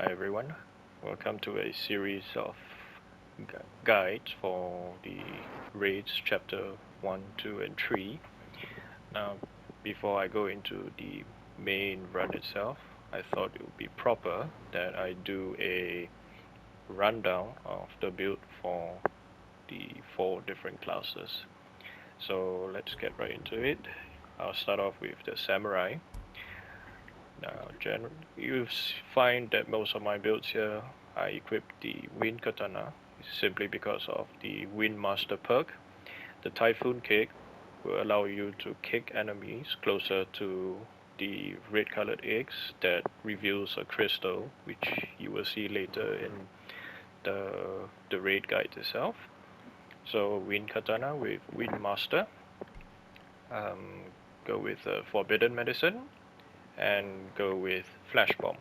Hi everyone, welcome to a series of guides for the raids chapter 1, 2 and 3. Now before I go into the main run itself, I thought it would be proper that I do a rundown of the build for the 4 different classes. So let's get right into it. I'll start off with the samurai. Now, you find that most of my builds here, I equip the Wind Katana simply because of the Wind Master perk. The Typhoon Kick will allow you to kick enemies closer to the red colored eggs that reveals a crystal, which you will see later in the raid guide itself. So Wind Katana with Wind Master. Go with Forbidden Medicine and go with Flash Bomb.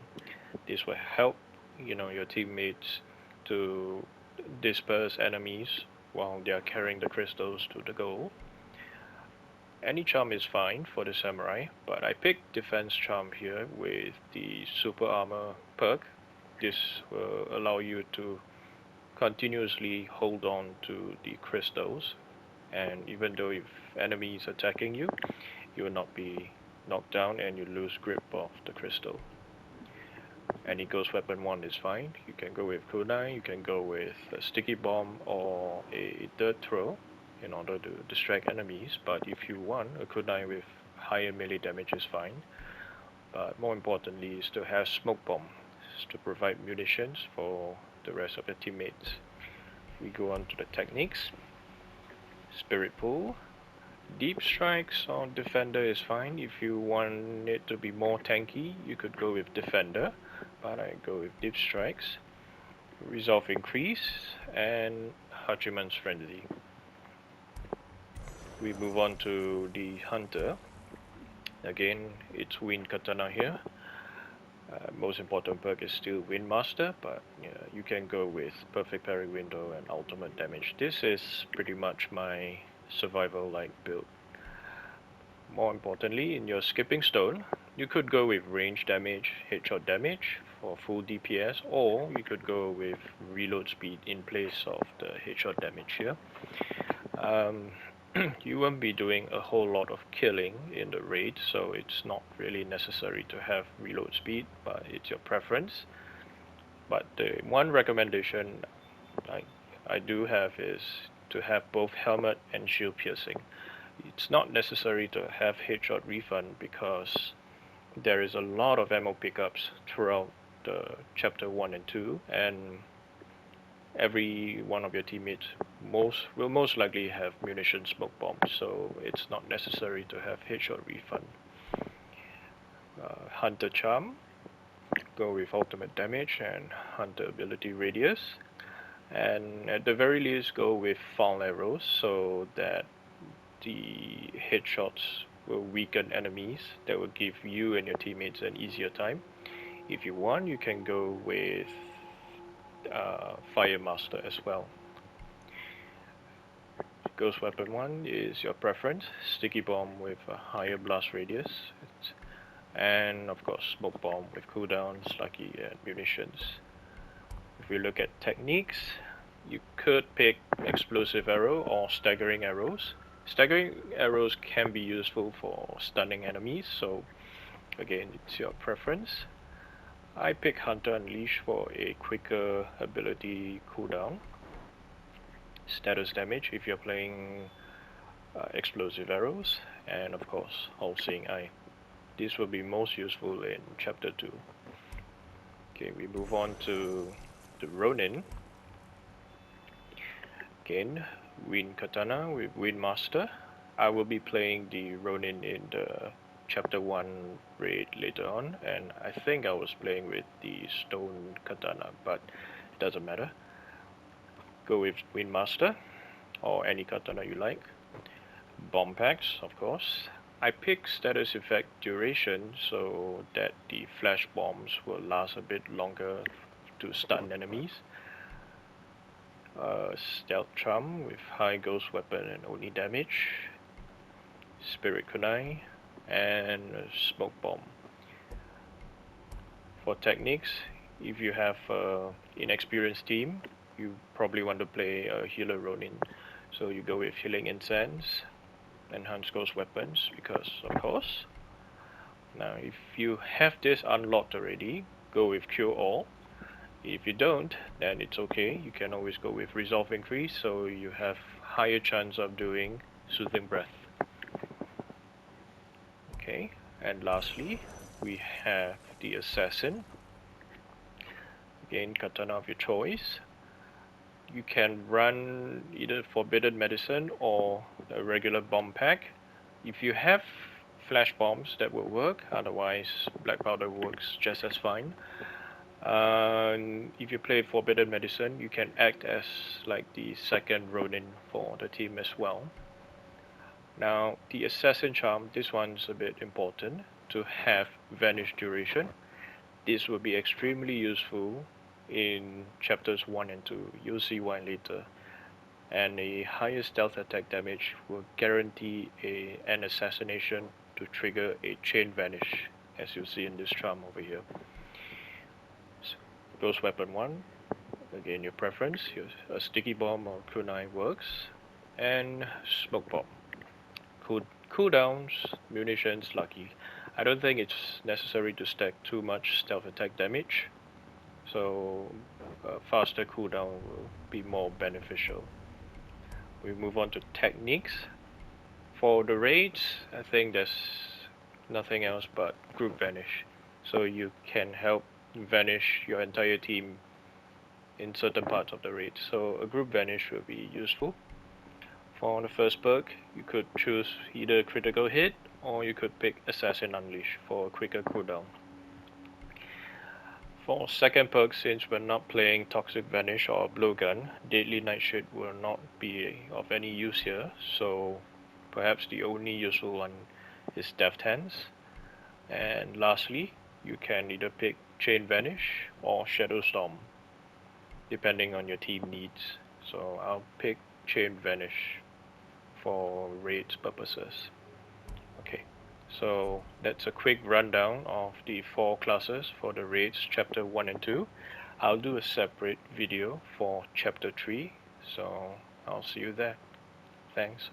This will help your teammates to disperse enemies while they are carrying the crystals to the goal. Any charm is fine for the samurai, but I picked defense charm here with the super armor perk. This will allow you to continuously hold on to the crystals, and even though if enemy is attacking you, you will not be knocked down and you lose grip of the crystal. Any ghost weapon 1 is fine. You can go with kunai, you can go with a sticky bomb or a dirt throw in order to distract enemies, but if you want a kunai with higher melee damage is fine. But more importantly is to have smoke bomb to provide munitions for the rest of the teammates. We go on to the techniques. Spirit Pool. Deep Strikes on Defender is fine. If you want it to be more tanky, you could go with Defender, but I go with Deep Strikes. Resolve Increase and Hachiman's Frenzy. We move on to the Hunter. Again, it's Wind Katana here. Most important perk is still Wind Master, but you can go with Perfect Parry Window and Ultimate Damage. This is pretty much my survival-like build. More importantly, in your Skipping Stone, you could go with range damage, headshot damage for full DPS, or you could go with reload speed in place of the headshot damage here. You won't be doing a whole lot of killing in the raid, so it's not really necessary to have reload speed, but it's your preference. But the one recommendation I do have is to have both helmet and shield piercing. It's not necessary to have headshot refund because there is a lot of ammo pickups throughout the chapter 1 and 2, and every one of your teammates will most likely have munition smoke bombs, so it's not necessary to have headshot refund. Hunter Charm, go with ultimate damage and Hunter ability radius, and at the very least go with foul arrows so that the headshots will weaken enemies. That will give you and your teammates an easier time. If you want, you can go with Fire Master as well. Ghost Weapon 1 is your preference. Sticky Bomb with a higher blast radius, and of course Smoke Bomb with cooldowns, lucky and munitions. If we look at techniques, you could pick Explosive Arrow or Staggering Arrows. Staggering arrows can be useful for stunning enemies, so again, it's your preference. I pick Hunter Unleash for a quicker ability cooldown. Status damage if you're playing explosive arrows, and of course, All-Seeing Eye. This will be most useful in chapter 2. Okay, we move on to the Ronin. Again, Wind Katana with Wind Master. I will be playing the Ronin in the chapter 1 raid later on, and I think I was playing with the Stone Katana, but it doesn't matter. Go with Wind Master or any katana you like. Bomb packs, of course. I pick status effect duration so that the flash bombs will last a bit longer to stun enemies. Stealth Charm with high ghost weapon and only damage. Spirit Kunai and Smoke Bomb. For techniques, if you have an inexperienced team, you probably want to play a healer Ronin. So you go with Healing Incense, Enhanced Ghost Weapons, because of course. Now if you have this unlocked already, go with Cure All. If you don't, then it's okay. You can always go with Resolve Increase, so you have higher chance of doing Soothing Breath. Okay, and lastly, we have the Assassin. Again, katana of your choice. You can run either Forbidden Medicine or a regular bomb pack. If you have flash bombs, that will work. Otherwise, black powder works just as fine. If you play Forbidden Medicine, you can act as like the second Ronin for the team as well. Now, the Assassin Charm, this one's a bit important to have Vanish Duration. This will be extremely useful in chapters 1 and 2. You'll see why later. And a higher stealth attack damage will guarantee an assassination to trigger a chain vanish, as you see in this charm over here. So, Ghost Weapon 1, again your preference. A Sticky Bomb or Kunai works. And Smoke Bomb. Cooldowns, munitions, lucky. I don't think it's necessary to stack too much stealth attack damage, so a faster cooldown will be more beneficial. We move on to techniques. For the raids, I think there's nothing else but group vanish, so you can help vanish your entire team in certain parts of the raid, so a group vanish will be useful. For the first perk, you could choose either Critical Hit or you could pick Assassin Unleash for a quicker cooldown. For second perk, since we're not playing Toxic Vanish or Blowgun, Deadly Nightshade will not be of any use here, so perhaps the only useful one is Deft Hands. And lastly, you can either pick Chain Vanish or Shadow Storm, depending on your team needs. So I'll pick Chain Vanish for raids purposes. Okay, so that's a quick rundown of the 4 classes for the raids chapter 1 and 2. I'll do a separate video for chapter 3, so I'll see you there. Thanks.